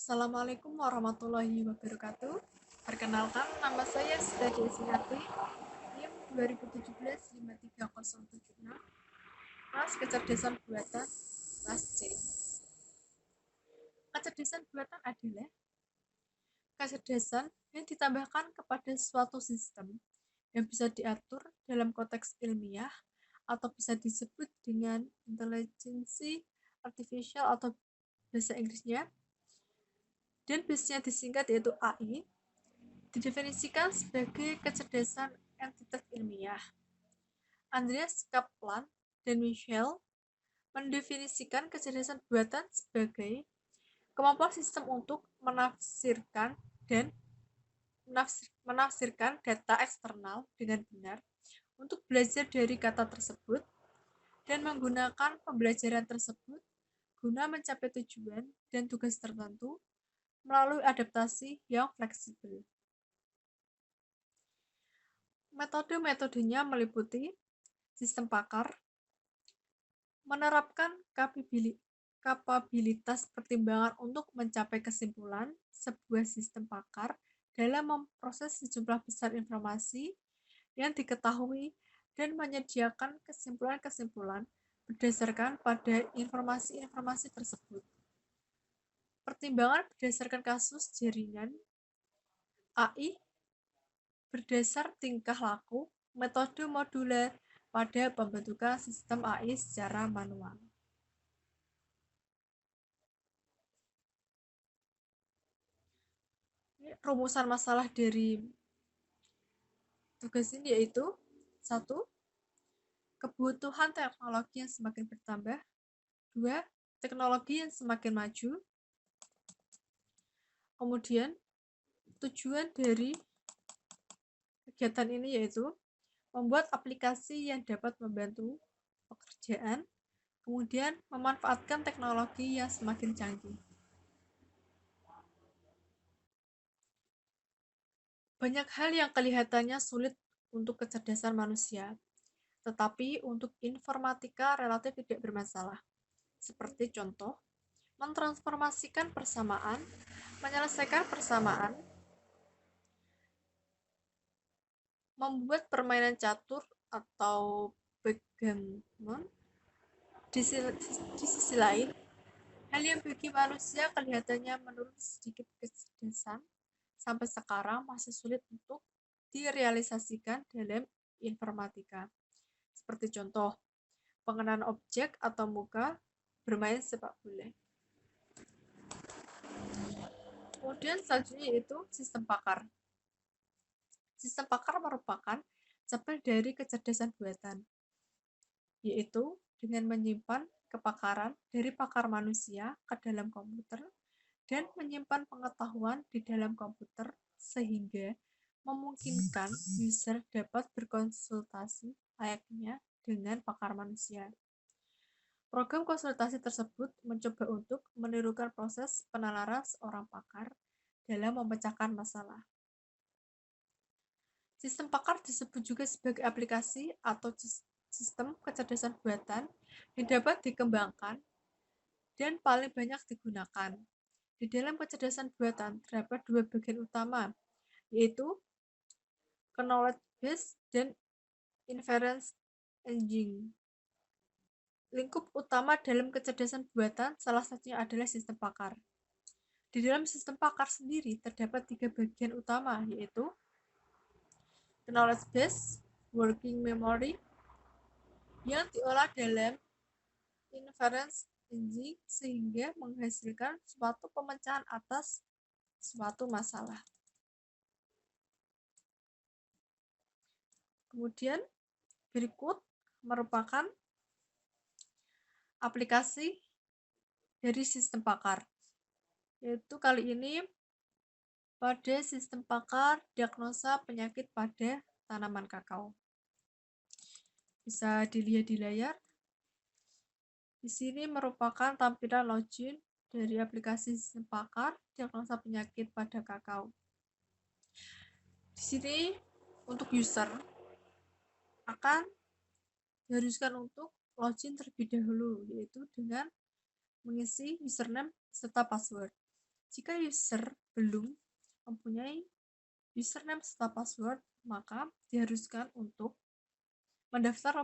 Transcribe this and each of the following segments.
Assalamualaikum warahmatullahi wabarakatuh. Perkenalkan, nama saya Siti Sinati, NIM 2017-53076, kelas kecerdasan buatan, kelas C. Kecerdasan buatan adalah kecerdasan yang ditambahkan kepada suatu sistem yang bisa diatur dalam konteks ilmiah atau bisa disebut dengan intelijensi artificial atau bahasa Inggrisnya, dan biasanya disingkat yaitu AI, didefinisikan sebagai kecerdasan entitas ilmiah. Andreas Kaplan dan Michel mendefinisikan kecerdasan buatan sebagai kemampuan sistem untuk menafsirkan data eksternal dengan benar, untuk belajar dari kata tersebut, dan menggunakan pembelajaran tersebut guna mencapai tujuan dan tugas tertentu melalui adaptasi yang fleksibel. Metode-metodenya meliputi sistem pakar, menerapkan kapabilitas pertimbangan untuk mencapai kesimpulan sebuah sistem pakar dalam memproses sejumlah besar informasi yang diketahui dan menyediakan kesimpulan-kesimpulan berdasarkan pada informasi-informasi tersebut. Pertimbangan berdasarkan kasus jaringan AI berdasar tingkah laku, metode modular pada pembentukan sistem AI secara manual. Rumusan masalah dari tugas ini yaitu: 1. Kebutuhan teknologi yang semakin bertambah. 2. Teknologi yang semakin maju. Kemudian tujuan dari kegiatan ini yaitu membuat aplikasi yang dapat membantu pekerjaan, kemudian memanfaatkan teknologi yang semakin canggih. Banyak hal yang kelihatannya sulit untuk kecerdasan manusia, tetapi untuk informatika relatif tidak bermasalah. Seperti contoh, mentransformasikan persamaan, menyelesaikan persamaan, membuat permainan catur atau backgammon. Di sisi lain, hal yang bagi manusia kelihatannya menurut sedikit kecerdasan sampai sekarang masih sulit untuk direalisasikan dalam informatika. Seperti contoh, pengenalan objek atau muka bermain sepak bola. Kemudian selanjutnya yaitu sistem pakar. Sistem pakar merupakan cabang dari kecerdasan buatan, yaitu dengan menyimpan kepakaran dari pakar manusia ke dalam komputer dan menyimpan pengetahuan di dalam komputer sehingga memungkinkan user dapat berkonsultasi layaknya dengan pakar manusia. Program konsultasi tersebut mencoba untuk menirukan proses penalaran seorang pakar dalam memecahkan masalah. Sistem pakar disebut juga sebagai aplikasi atau sistem kecerdasan buatan yang dapat dikembangkan dan paling banyak digunakan. Di dalam kecerdasan buatan terdapat dua bagian utama, yaitu knowledge base dan inference engine. Lingkup utama dalam kecerdasan buatan salah satunya adalah sistem pakar. Di dalam sistem pakar sendiri terdapat tiga bagian utama, yaitu knowledge base, working memory, yang diolah dalam inference engine sehingga menghasilkan suatu pemecahan atas suatu masalah. Kemudian berikut merupakan aplikasi dari sistem pakar, yaitu kali ini pada sistem pakar diagnosa penyakit pada tanaman kakao. Bisa dilihat di layar. Di sini merupakan tampilan login dari aplikasi sistem pakar diagnosa penyakit pada kakao. Di sini untuk user akan diharuskan untuk login terlebih dahulu, yaitu dengan mengisi username serta password. Jika user belum mempunyai username serta password, maka diharuskan untuk mendaftar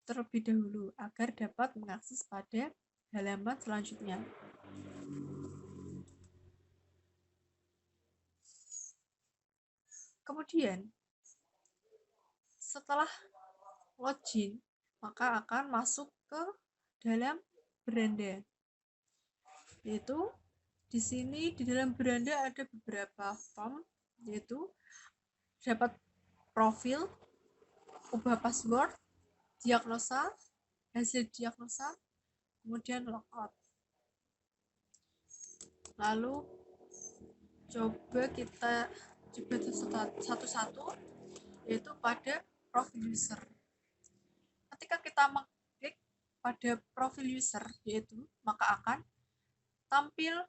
terlebih dahulu agar dapat mengakses pada halaman selanjutnya. Kemudian, setelah login, maka akan masuk ke dalam beranda. Yaitu di sini di dalam beranda ada beberapa form, yaitu dapat profil, ubah password, diagnosa, hasil diagnosa, kemudian logout. Lalu coba kita satu-satu, yaitu pada profil user. Ketika kita mengklik pada profil user, yaitu maka akan tampil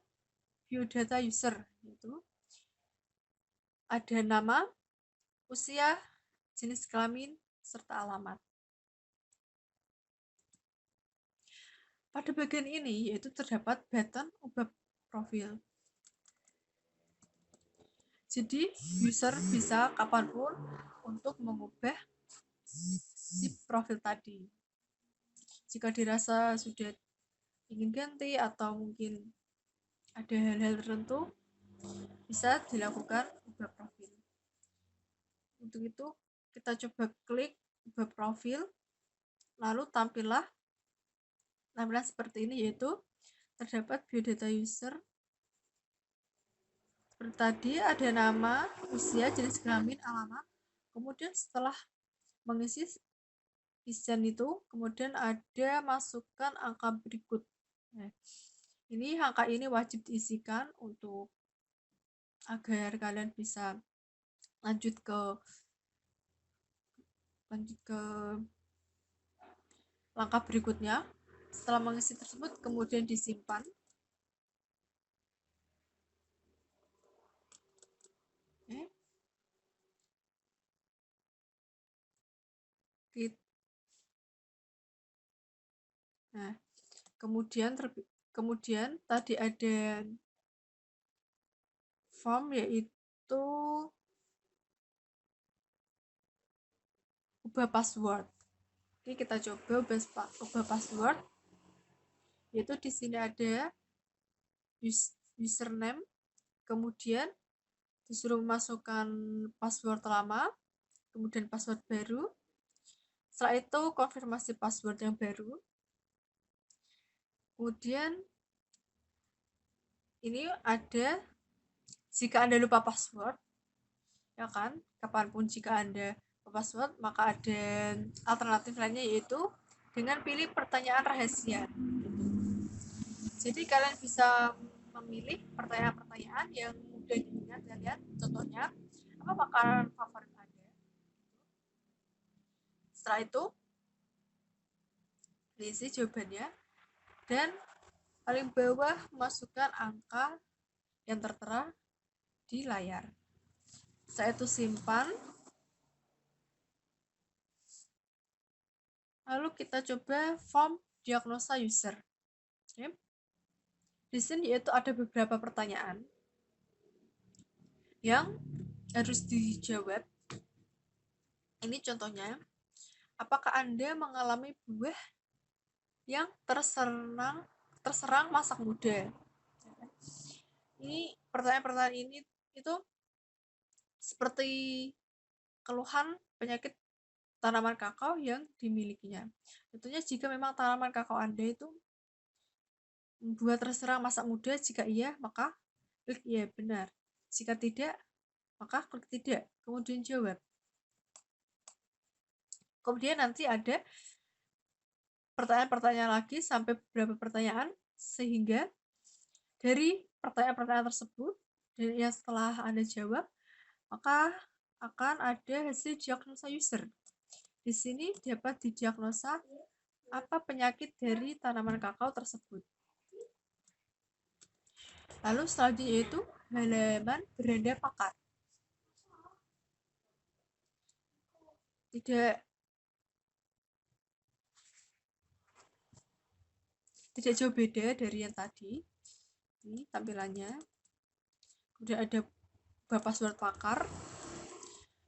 biodata user, yaitu ada nama, usia, jenis kelamin, serta alamat. Pada bagian ini yaitu terdapat button ubah profil. Jadi user bisa kapanpun untuk mengubah si profil tadi. Jika dirasa sudah ingin ganti atau mungkin ada hal-hal tertentu, bisa dilakukan ubah profil. Untuk itu kita coba klik ubah profil, lalu tampilan seperti ini, yaitu terdapat biodata user. Seperti tadi ada nama, usia, jenis kelamin, alamat. Kemudian setelah mengisi isian itu, kemudian ada masukkan angka berikut. Nah, ini angka ini wajib diisikan untuk agar kalian bisa lanjut ke langkah berikutnya. Setelah mengisi tersebut, kemudian disimpan. Nah, kemudian tadi ada form, yaitu ubah password. Oke, kita coba ubah password. Yaitu di sini ada username, kemudian disuruh memasukkan password lama, kemudian password baru. Setelah itu konfirmasi password yang baru. Kemudian ini ada jika Anda lupa password, ya kan, kapanpun jika Anda lupa password, maka ada alternatif lainnya, yaitu dengan pilih pertanyaan rahasia. Jadi kalian bisa memilih pertanyaan-pertanyaan yang mudah diingat. Lihat contohnya, apa makanan favorit Anda? Setelah itu diisi jawabannya, dan paling bawah masukkan angka yang tertera di layar. Setelah itu simpan. Lalu kita coba form diagnosa user. Oke. Di sini yaitu ada beberapa pertanyaan yang harus dijawab. Ini contohnya, apakah Anda mengalami buah yang terserang masak muda? Ini pertanyaan-pertanyaan ini itu seperti keluhan penyakit tanaman kakao yang dimilikinya. Tentunya jika memang tanaman kakao Anda itu buah terserang masak muda, jika iya maka klik iya benar. Jika tidak, maka klik tidak. Kemudian jawab. Kemudian nanti ada pertanyaan-pertanyaan lagi sampai beberapa pertanyaan, sehingga dari pertanyaan-pertanyaan tersebut dan yang setelah Anda jawab, maka akan ada hasil diagnosa user. Di sini dapat didiagnosa apa penyakit dari tanaman kakao tersebut. Lalu selanjutnya yaitu halaman beranda pakar. Tidak jauh beda dari yang tadi. Ini tampilannya. Kemudian ada password pakar,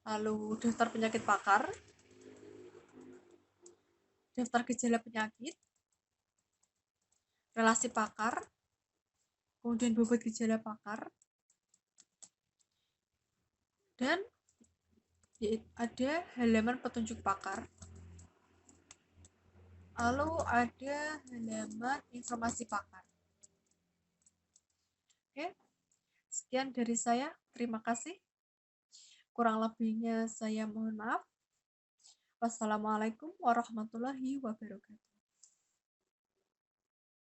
lalu daftar penyakit pakar, daftar gejala penyakit, relasi pakar, kemudian bobot gejala pakar, dan ada halaman petunjuk pakar, lalu ada halaman informasi pakar. Oke, sekian dari saya. Terima kasih. Kurang lebihnya saya mohon maaf. Wassalamualaikum warahmatullahi wabarakatuh.